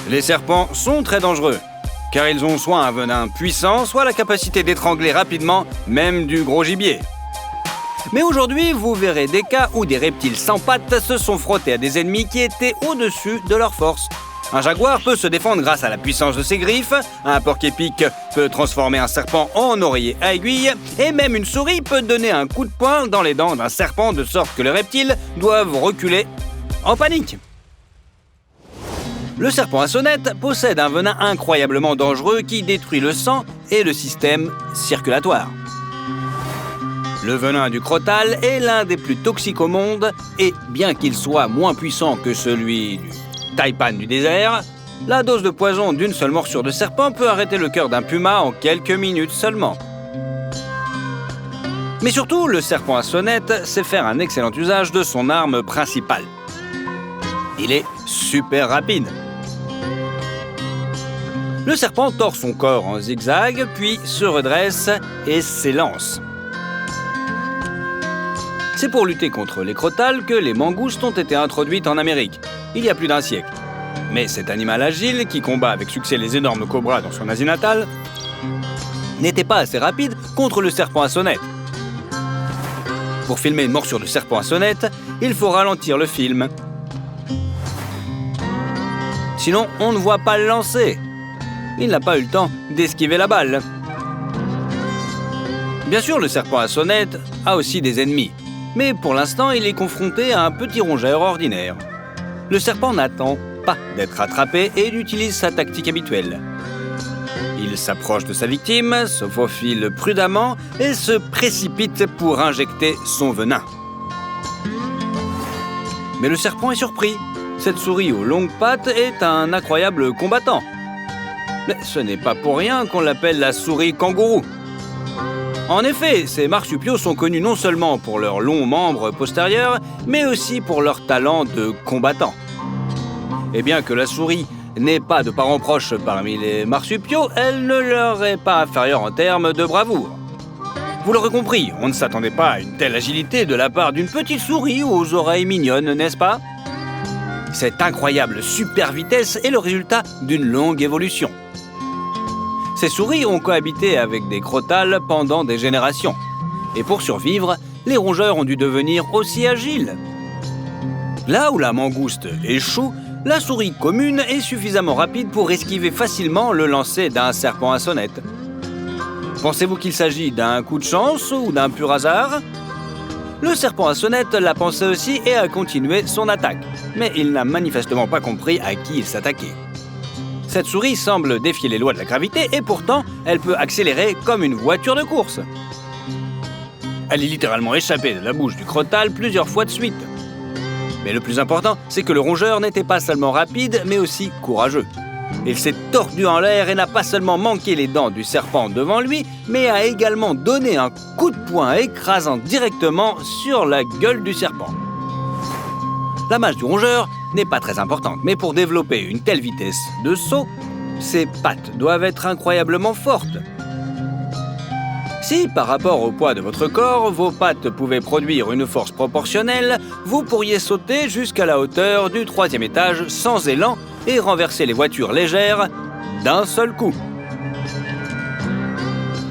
Les serpents sont très dangereux, car ils ont soit un venin puissant, soit la capacité d'étrangler rapidement, même du gros gibier. Mais aujourd'hui, vous verrez des cas où des reptiles sans pattes se sont frottés à des ennemis qui étaient au-dessus de leur force. Un jaguar peut se défendre grâce à la puissance de ses griffes, un porc-épic peut transformer un serpent en oreiller à aiguille, et même une souris peut donner un coup de poing dans les dents d'un serpent de sorte que les reptiles doivent reculer en panique. Le serpent à sonnette possède un venin incroyablement dangereux qui détruit le sang et le système circulatoire. Le venin du crotale est l'un des plus toxiques au monde et bien qu'il soit moins puissant que celui du taipan du désert, la dose de poison d'une seule morsure de serpent peut arrêter le cœur d'un puma en quelques minutes seulement. Mais surtout, le serpent à sonnette sait faire un excellent usage de son arme principale. Il est super rapide. Le serpent tord son corps en zigzag, puis se redresse et s'élance. C'est pour lutter contre les crotales que les mangoustes ont été introduites en Amérique, il y a plus d'un siècle. Mais cet animal agile, qui combat avec succès les énormes cobras dans son Asie natale, n'était pas assez rapide contre le serpent à sonnette. Pour filmer une morsure de serpent à sonnette, il faut ralentir le film. Sinon, on ne voit pas le lancer. Il n'a pas eu le temps d'esquiver la balle. Bien sûr, le serpent à sonnette a aussi des ennemis. Mais pour l'instant, il est confronté à un petit rongeur ordinaire. Le serpent n'attend pas d'être attrapé et il utilise sa tactique habituelle. Il s'approche de sa victime, se faufile prudemment et se précipite pour injecter son venin. Mais le serpent est surpris. Cette souris aux longues pattes est un incroyable combattant. Mais ce n'est pas pour rien qu'on l'appelle la souris kangourou. En effet, ces marsupiaux sont connus non seulement pour leurs longs membres postérieurs, mais aussi pour leur talent de combattant. Et bien que la souris n'ait pas de parents proches parmi les marsupiaux, elle ne leur est pas inférieure en termes de bravoure. Vous l'aurez compris, on ne s'attendait pas à une telle agilité de la part d'une petite souris aux oreilles mignonnes, n'est-ce pas? Cette incroyable super vitesse est le résultat d'une longue évolution. Ces souris ont cohabité avec des crotales pendant des générations. Et pour survivre, les rongeurs ont dû devenir aussi agiles. Là où la mangouste échoue, la souris commune est suffisamment rapide pour esquiver facilement le lancer d'un serpent à sonnette. Pensez-vous qu'il s'agit d'un coup de chance ou d'un pur hasard? Le serpent à sonnette l'a pensé aussi et a continué son attaque. Mais il n'a manifestement pas compris à qui il s'attaquait. Cette souris semble défier les lois de la gravité et pourtant, elle peut accélérer comme une voiture de course. Elle est littéralement échappée de la bouche du crotale plusieurs fois de suite. Mais le plus important, c'est que le rongeur n'était pas seulement rapide, mais aussi courageux. Il s'est tordu en l'air et n'a pas seulement manqué les dents du serpent devant lui, mais a également donné un coup de poing écrasant directement sur la gueule du serpent. La masse du rongeur n'est pas très importante, mais pour développer une telle vitesse de saut, ses pattes doivent être incroyablement fortes. Si, par rapport au poids de votre corps, vos pattes pouvaient produire une force proportionnelle, vous pourriez sauter jusqu'à la hauteur du 3e étage sans élan et renverser les voitures légères d'un seul coup.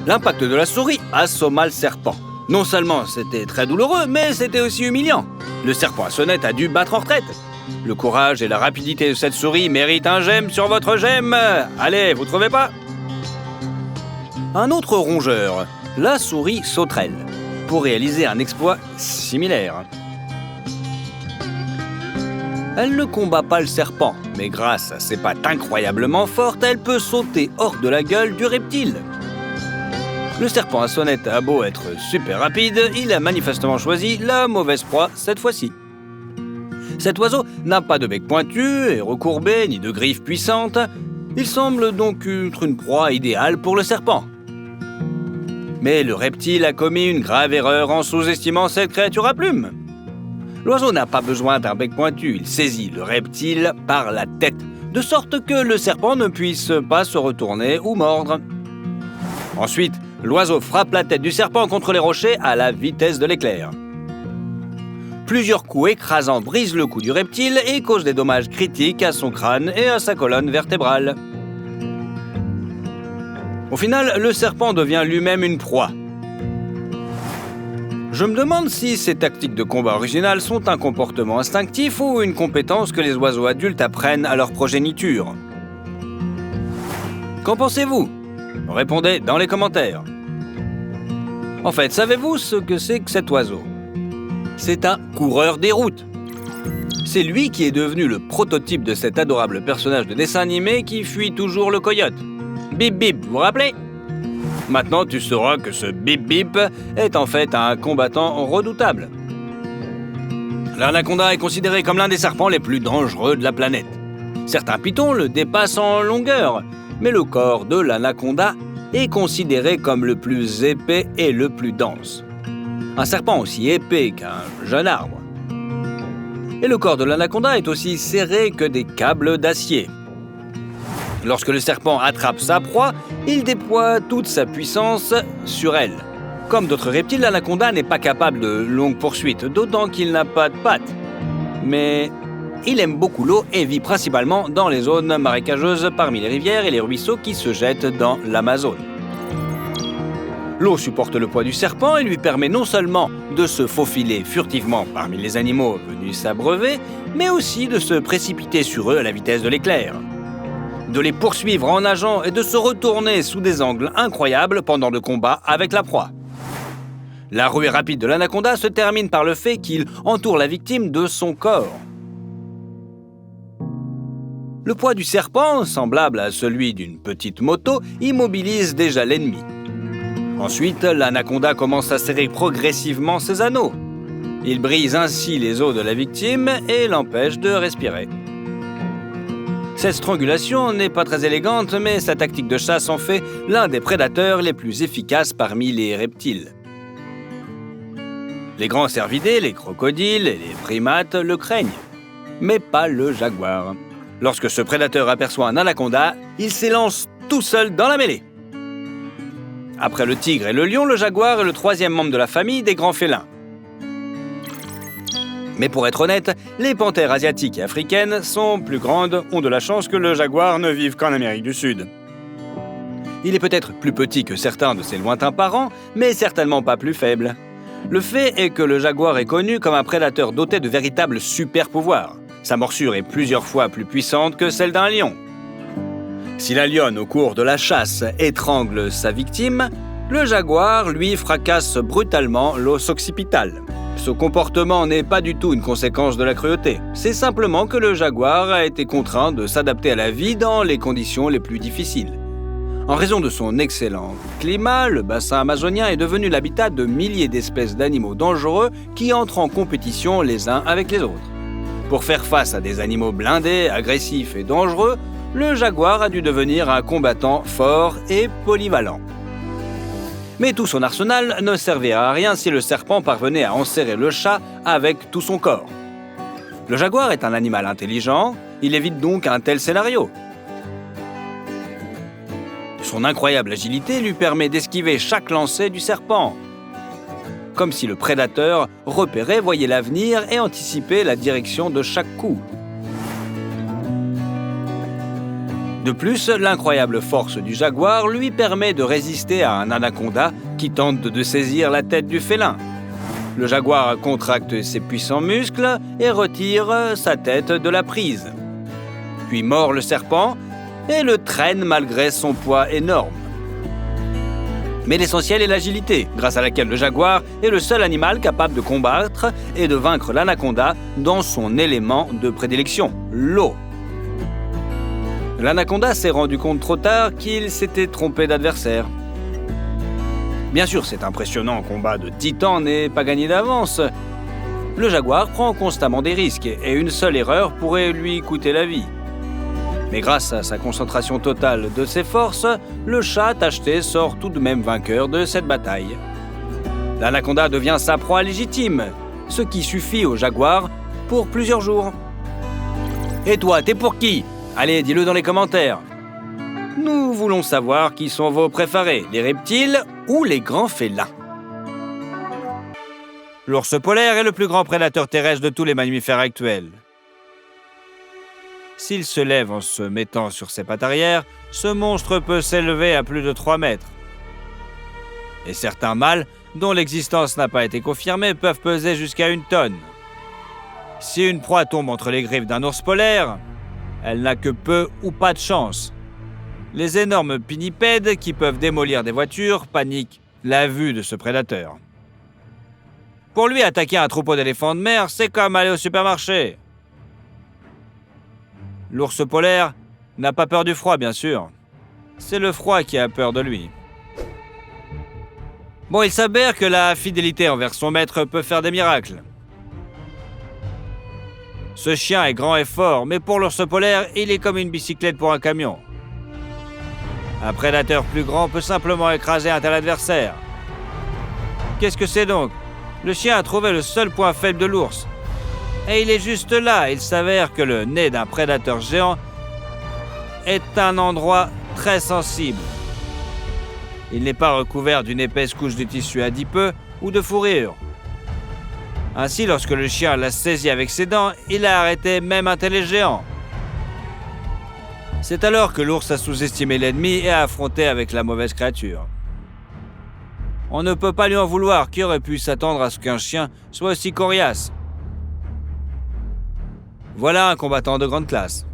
L'impact de la souris assomma le serpent. Non seulement c'était très douloureux, mais c'était aussi humiliant. Le serpent à sonnette a dû battre en retraite. Le courage et la rapidité de cette souris méritent un j'aime sur votre j'aime. Allez, vous trouvez pas? Un autre rongeur, la souris sauterelle, pour réaliser un exploit similaire. Elle ne combat pas le serpent, mais grâce à ses pattes incroyablement fortes, elle peut sauter hors de la gueule du reptile. Le serpent à sonnette a beau être super rapide, il a manifestement choisi la mauvaise proie cette fois-ci. Cet oiseau n'a pas de bec pointu et recourbé, ni de griffes puissantes. Il semble donc être une proie idéale pour le serpent. Mais le reptile a commis une grave erreur en sous-estimant cette créature à plumes. L'oiseau n'a pas besoin d'un bec pointu, il saisit le reptile par la tête, de sorte que le serpent ne puisse pas se retourner ou mordre. Ensuite, l'oiseau frappe la tête du serpent contre les rochers à la vitesse de l'éclair. Plusieurs coups écrasants brisent le cou du reptile et causent des dommages critiques à son crâne et à sa colonne vertébrale. Au final, le serpent devient lui-même une proie. Je me demande si ces tactiques de combat originales sont un comportement instinctif ou une compétence que les oiseaux adultes apprennent à leur progéniture. Qu'en pensez-vous? Répondez dans les commentaires. En fait, savez-vous ce que c'est que cet oiseau? C'est un coureur des routes. C'est lui qui est devenu le prototype de cet adorable personnage de dessin animé qui fuit toujours le coyote. Bip Bip, vous vous rappelez? Maintenant, tu sauras que ce Bip Bip est en fait un combattant redoutable. L'anaconda est considéré comme l'un des serpents les plus dangereux de la planète. Certains pythons le dépassent en longueur, mais le corps de l'anaconda est considéré comme le plus épais et le plus dense. Un serpent aussi épais qu'un jeune arbre. Et le corps de l'anaconda est aussi serré que des câbles d'acier. Lorsque le serpent attrape sa proie, il déploie toute sa puissance sur elle. Comme d'autres reptiles, l'anaconda n'est pas capable de longues poursuites, d'autant qu'il n'a pas de pattes. Mais il aime beaucoup l'eau et vit principalement dans les zones marécageuses parmi les rivières et les ruisseaux qui se jettent dans l'Amazone. L'eau supporte le poids du serpent et lui permet non seulement de se faufiler furtivement parmi les animaux venus s'abreuver, mais aussi de se précipiter sur eux à la vitesse de l'éclair, de les poursuivre en nageant et de se retourner sous des angles incroyables pendant le combat avec la proie. La ruée rapide de l'anaconda se termine par le fait qu'il entoure la victime de son corps. Le poids du serpent, semblable à celui d'une petite moto, immobilise déjà l'ennemi. Ensuite, l'anaconda commence à serrer progressivement ses anneaux. Il brise ainsi les os de la victime et l'empêche de respirer. Cette strangulation n'est pas très élégante, mais sa tactique de chasse en fait l'un des prédateurs les plus efficaces parmi les reptiles. Les grands cervidés, les crocodiles et les primates le craignent, mais pas le jaguar. Lorsque ce prédateur aperçoit un anaconda, il s'élance tout seul dans la mêlée. Après le tigre et le lion, le jaguar est le troisième membre de la famille des grands félins. Mais pour être honnête, les panthères asiatiques et africaines sont plus grandes, ont de la chance que le jaguar ne vive qu'en Amérique du Sud. Il est peut-être plus petit que certains de ses lointains parents, mais certainement pas plus faible. Le fait est que le jaguar est connu comme un prédateur doté de véritables super-pouvoirs. Sa morsure est plusieurs fois plus puissante que celle d'un lion. Si la lionne, au cours de la chasse, étrangle sa victime, le jaguar, lui, fracasse brutalement l'os occipital. Ce comportement n'est pas du tout une conséquence de la cruauté. C'est simplement que le jaguar a été contraint de s'adapter à la vie dans les conditions les plus difficiles. En raison de son excellent climat, le bassin amazonien est devenu l'habitat de milliers d'espèces d'animaux dangereux qui entrent en compétition les uns avec les autres. Pour faire face à des animaux blindés, agressifs et dangereux, le jaguar a dû devenir un combattant fort et polyvalent. Mais tout son arsenal ne servait à rien si le serpent parvenait à enserrer le chat avec tout son corps. Le jaguar est un animal intelligent, il évite donc un tel scénario. Son incroyable agilité lui permet d'esquiver chaque lancer du serpent, comme si le prédateur repérait, voyait l'avenir et anticipait la direction de chaque coup. De plus, l'incroyable force du jaguar lui permet de résister à un anaconda qui tente de saisir la tête du félin. Le jaguar contracte ses puissants muscles et retire sa tête de la prise, puis mord le serpent et le traîne malgré son poids énorme. Mais l'essentiel est l'agilité, grâce à laquelle le jaguar est le seul animal capable de combattre et de vaincre l'anaconda dans son élément de prédilection, l'eau. L'anaconda s'est rendu compte trop tard qu'il s'était trompé d'adversaire. Bien sûr, cet impressionnant combat de titan n'est pas gagné d'avance. Le jaguar prend constamment des risques et une seule erreur pourrait lui coûter la vie. Mais grâce à sa concentration totale de ses forces, le chat tacheté sort tout de même vainqueur de cette bataille. L'anaconda devient sa proie légitime, ce qui suffit au jaguar pour plusieurs jours. Et toi, t'es pour qui ? Allez, dis-le dans les commentaires. Nous voulons savoir qui sont vos préférés, les reptiles ou les grands félins. L'ours polaire est le plus grand prédateur terrestre de tous les mammifères actuels. S'il se lève en se mettant sur ses pattes arrière, ce monstre peut s'élever à plus de 3 mètres. Et certains mâles, dont l'existence n'a pas été confirmée, peuvent peser jusqu'à 1 tonne. Si une proie tombe entre les griffes d'un ours polaire, elle n'a que peu ou pas de chance. Les énormes pinnipèdes qui peuvent démolir des voitures paniquent la vue de ce prédateur. Pour lui, attaquer un troupeau d'éléphants de mer, c'est comme aller au supermarché. L'ours polaire n'a pas peur du froid, bien sûr. C'est le froid qui a peur de lui. Bon, il s'avère que la fidélité envers son maître peut faire des miracles. Ce chien est grand et fort, mais pour l'ours polaire, il est comme une bicyclette pour un camion. Un prédateur plus grand peut simplement écraser un tel adversaire. Qu'est-ce que c'est donc? Le chien a trouvé le seul point faible de l'ours. Et il est juste là. Il s'avère que le nez d'un prédateur géant est un endroit très sensible. Il n'est pas recouvert d'une épaisse couche de tissu adipeux ou de fourrure. Ainsi, lorsque le chien l'a saisi avec ses dents, il a arrêté même un tel géant. C'est alors que l'ours a sous-estimé l'ennemi et a affronté avec la mauvaise créature. On ne peut pas lui en vouloir, qui aurait pu s'attendre à ce qu'un chien soit aussi coriace. Voilà un combattant de grande classe.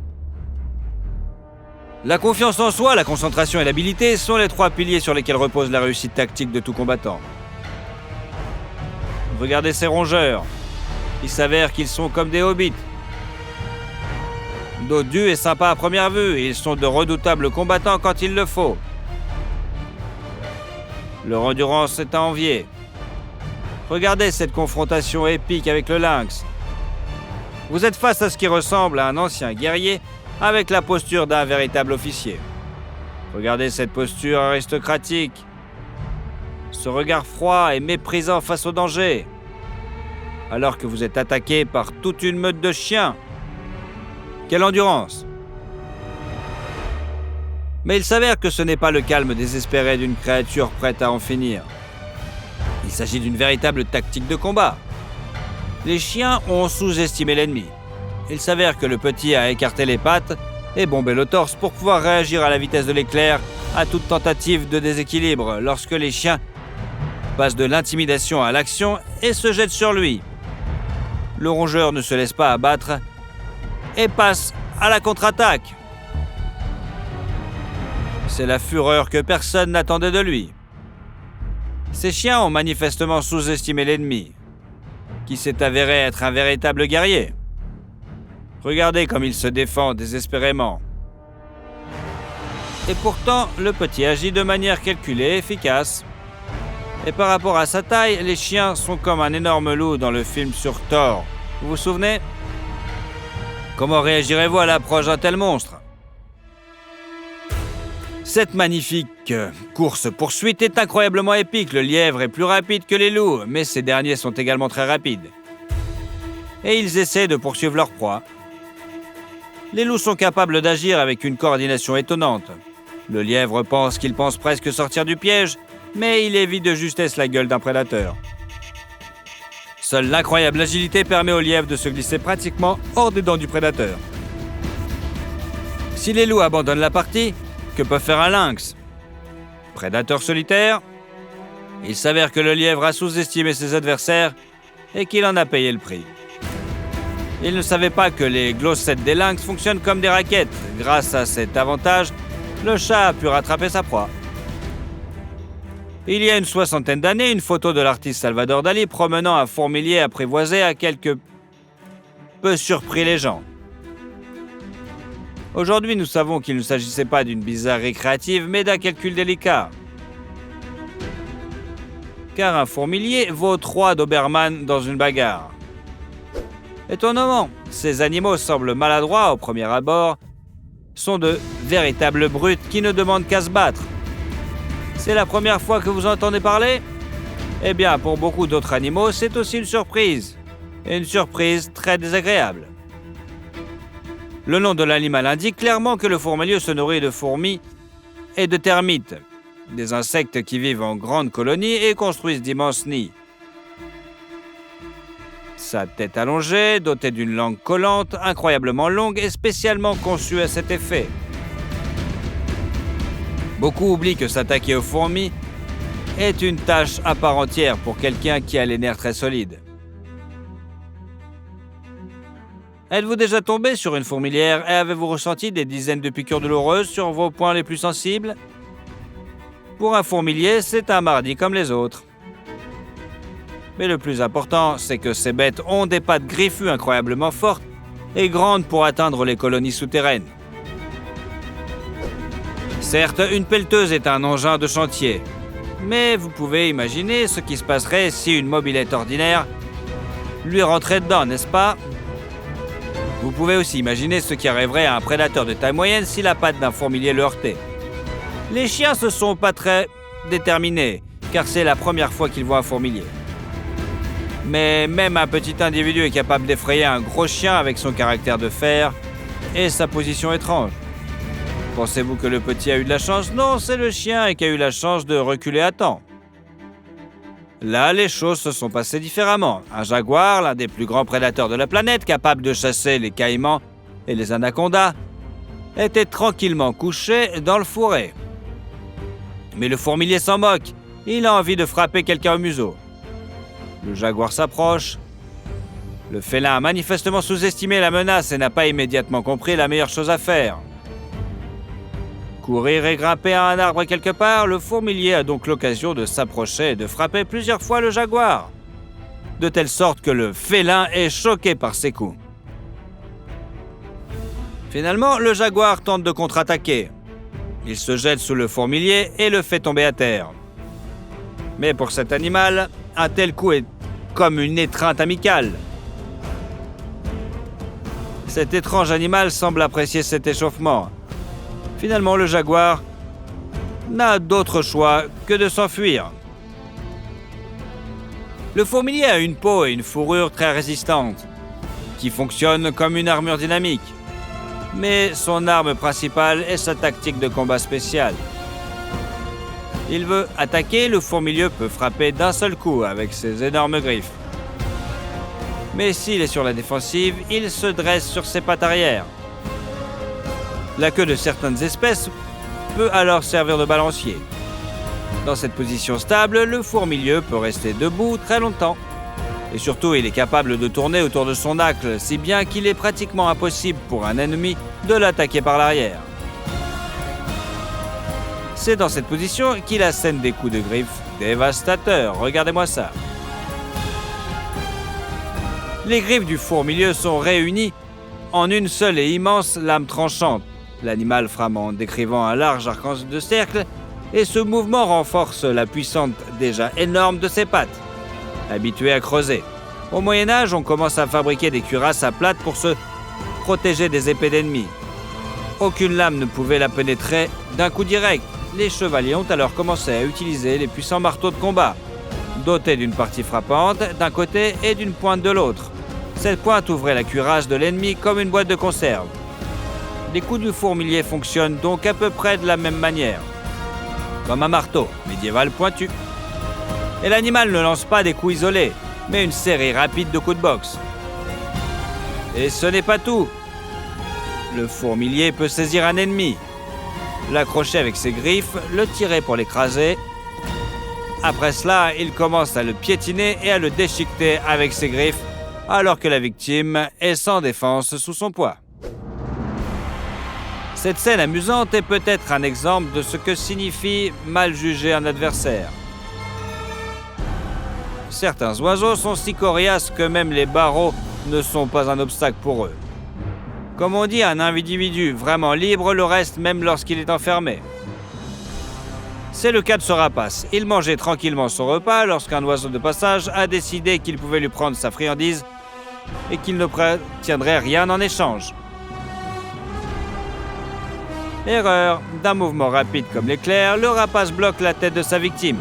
La confiance en soi, la concentration et l'habileté sont les 3 piliers sur lesquels repose la réussite tactique de tout combattant. Regardez ces rongeurs. Il s'avère qu'ils sont comme des hobbits. Dodus est sympa à première vue et ils sont de redoutables combattants quand il le faut. Leur endurance est à envier. Regardez cette confrontation épique avec le lynx. Vous êtes face à ce qui ressemble à un ancien guerrier avec la posture d'un véritable officier. Regardez cette posture aristocratique. Ce regard froid et méprisant face au danger. Alors que vous êtes attaqué par toute une meute de chiens. Quelle endurance! Mais il s'avère que ce n'est pas le calme désespéré d'une créature prête à en finir. Il s'agit d'une véritable tactique de combat. Les chiens ont sous-estimé l'ennemi. Il s'avère que le petit a écarté les pattes et bombé le torse pour pouvoir réagir à la vitesse de l'éclair à toute tentative de déséquilibre lorsque les chiens passent de l'intimidation à l'action et se jettent sur lui. Le rongeur ne se laisse pas abattre et passe à la contre-attaque. C'est la fureur que personne n'attendait de lui. Ces chiens ont manifestement sous-estimé l'ennemi, qui s'est avéré être un véritable guerrier. Regardez comme il se défend désespérément. Et pourtant, le petit agit de manière calculée et efficace. Et par rapport à sa taille, les chiens sont comme un énorme loup dans le film sur Thor. Vous vous souvenez? Comment réagirez-vous à l'approche d'un tel monstre? Cette magnifique course-poursuite est incroyablement épique. Le lièvre est plus rapide que les loups, mais ces derniers sont également très rapides. Et ils essaient de poursuivre leur proie. Les loups sont capables d'agir avec une coordination étonnante. Le lièvre pense qu'il pense presque sortir du piège, mais il évite de justesse la gueule d'un prédateur. Seule l'incroyable agilité permet au lièvre de se glisser pratiquement hors des dents du prédateur. Si les loups abandonnent la partie, que peut faire un lynx? Prédateur solitaire? Il s'avère que le lièvre a sous-estimé ses adversaires et qu'il en a payé le prix. Il ne savait pas que les glossettes des lynx fonctionnent comme des raquettes. Grâce à cet avantage, le chat a pu rattraper sa proie. Il y a une 60aine d'années, une photo de l'artiste Salvador Dali promenant un fourmilier apprivoisé a quelque peu surpris les gens. Aujourd'hui, nous savons qu'il ne s'agissait pas d'une bizarrerie créative, mais d'un calcul délicat. Car un fourmilier vaut 3 Doberman dans une bagarre. Étonnamment, ces animaux semblent maladroits au premier abord, sont de véritables brutes qui ne demandent qu'à se battre. C'est la première fois que vous entendez parler? Eh bien, pour beaucoup d'autres animaux, c'est aussi une surprise. Et une surprise très désagréable. Le nom de l'animal indique clairement que le fourmilier se nourrit de fourmis et de termites, des insectes qui vivent en grandes colonies et construisent d'immenses nids. Sa tête allongée, dotée d'une langue collante, incroyablement longue et spécialement conçue à cet effet. Beaucoup oublient que s'attaquer aux fourmis est une tâche à part entière pour quelqu'un qui a les nerfs très solides. Êtes-vous déjà tombé sur une fourmilière et avez-vous ressenti des dizaines de piqûres douloureuses sur vos points les plus sensibles? Pour un fourmilier, c'est un mardi comme les autres. Mais le plus important, c'est que ces bêtes ont des pattes griffues incroyablement fortes et grandes pour atteindre les colonies souterraines. Certes, une pelleteuse est un engin de chantier, mais vous pouvez imaginer ce qui se passerait si une mobilette ordinaire lui rentrait dedans, n'est-ce pas? Vous pouvez aussi imaginer ce qui arriverait à un prédateur de taille moyenne si la patte d'un fourmilier le heurtait. Les chiens ne sont pas très déterminés, car c'est la première fois qu'ils voient un fourmilier. Mais même un petit individu est capable d'effrayer un gros chien avec son caractère de fer et sa position étrange. Pensez-vous que le petit a eu de la chance? Non, c'est le chien qui a eu la chance de reculer à temps. Là, les choses se sont passées différemment. Un jaguar, l'un des plus grands prédateurs de la planète, capable de chasser les caïmans et les anacondas, était tranquillement couché dans le fourré. Mais le fourmilier s'en moque. Il a envie de frapper quelqu'un au museau. Le jaguar s'approche. Le félin a manifestement sous-estimé la menace et n'a pas immédiatement compris la meilleure chose à faire. Courir et grimper à un arbre quelque part, le fourmilier a donc l'occasion de s'approcher et de frapper plusieurs fois le jaguar, de telle sorte que le félin est choqué par ses coups. Finalement, le jaguar tente de contre-attaquer. Il se jette sous le fourmilier et le fait tomber à terre. Mais pour cet animal, un tel coup est comme une étreinte amicale. Cet étrange animal semble apprécier cet échauffement. Finalement, le jaguar n'a d'autre choix que de s'enfuir. Le fourmilier a une peau et une fourrure très résistantes, qui fonctionnent comme une armure dynamique. Mais son arme principale est sa tactique de combat spéciale. Il veut attaquer, le fourmilier peut frapper d'un seul coup avec ses énormes griffes. Mais s'il est sur la défensive, il se dresse sur ses pattes arrière. La queue de certaines espèces peut alors servir de balancier. Dans cette position stable, le fourmilier peut rester debout très longtemps. Et surtout, il est capable de tourner autour de son acle, si bien qu'il est pratiquement impossible pour un ennemi de l'attaquer par l'arrière. C'est dans cette position qu'il assène des coups de griffe dévastateurs. Regardez-moi ça. Les griffes du fourmilier sont réunies en une seule et immense lame tranchante. L'animal frame en décrivant un large arc de cercle et ce mouvement renforce la puissance déjà énorme de ses pattes. Habitué à creuser. Au Moyen-Âge, on commence à fabriquer des cuirasses à plate pour se protéger des épées d'ennemis. Aucune lame ne pouvait la pénétrer d'un coup direct. Les chevaliers ont alors commencé à utiliser les puissants marteaux de combat, dotés d'une partie frappante d'un côté et d'une pointe de l'autre. Cette pointe ouvrait la cuirasse de l'ennemi comme une boîte de conserve. Les coups du fourmilier fonctionnent donc à peu près de la même manière, comme un marteau médiéval pointu. Et l'animal ne lance pas des coups isolés, mais une série rapide de coups de boxe. Et ce n'est pas tout. Le fourmilier peut saisir un ennemi, l'accrocher avec ses griffes, le tirer pour l'écraser. Après cela, il commence à le piétiner et à le déchiqueter avec ses griffes, alors que la victime est sans défense sous son poids. Cette scène amusante est peut-être un exemple de ce que signifie mal juger un adversaire. Certains oiseaux sont si coriaces que même les barreaux ne sont pas un obstacle pour eux. Comme on dit, un individu vraiment libre le reste même lorsqu'il est enfermé. C'est le cas de ce rapace. Il mangeait tranquillement son repas lorsqu'un oiseau de passage a décidé qu'il pouvait lui prendre sa friandise et qu'il n'obtiendrait rien en échange. Erreur. D'un mouvement rapide comme l'éclair, le rapace bloque la tête de sa victime.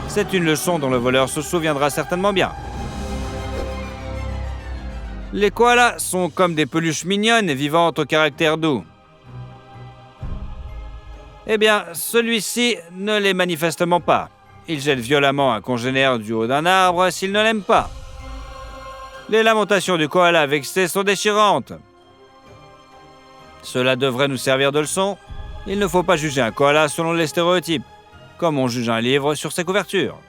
C'est une leçon dont le voleur se souviendra certainement bien. Les koalas sont comme des peluches mignonnes et vivantes au caractère doux. Eh bien, celui-ci ne l'est manifestement pas. Il jette violemment un congénère du haut d'un arbre s'il ne l'aime pas. Les lamentations du koala vexé sont déchirantes. Cela devrait nous servir de leçon. Il ne faut pas juger un koala selon les stéréotypes, comme on juge un livre sur sa couverture.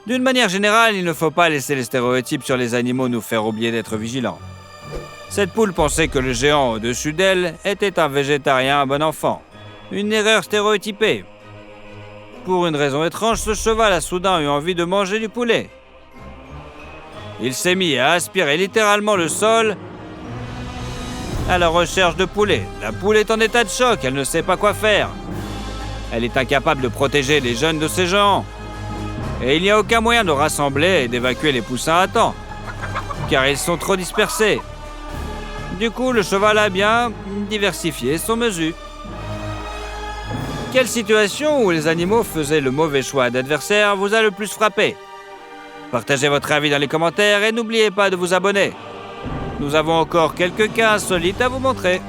D'une manière générale, il ne faut pas laisser les stéréotypes sur les animaux nous faire oublier d'être vigilants. Cette poule pensait que le géant au-dessus d'elle était un végétarien bon enfant. Une erreur stéréotypée. Pour une raison étrange, ce cheval a soudain eu envie de manger du poulet. Il s'est mis à aspirer littéralement le sol à la recherche de poulet. La poule est en état de choc, elle ne sait pas quoi faire. Elle est incapable de protéger les jeunes de ses géants. Et il n'y a aucun moyen de rassembler et d'évacuer les poussins à temps, car ils sont trop dispersés. Du coup, le cheval a bien diversifié son menu. Quelle situation où les animaux faisaient le mauvais choix d'adversaire vous a le plus frappé? Partagez votre avis dans les commentaires et n'oubliez pas de vous abonner. Nous avons encore quelques cas insolites à vous montrer.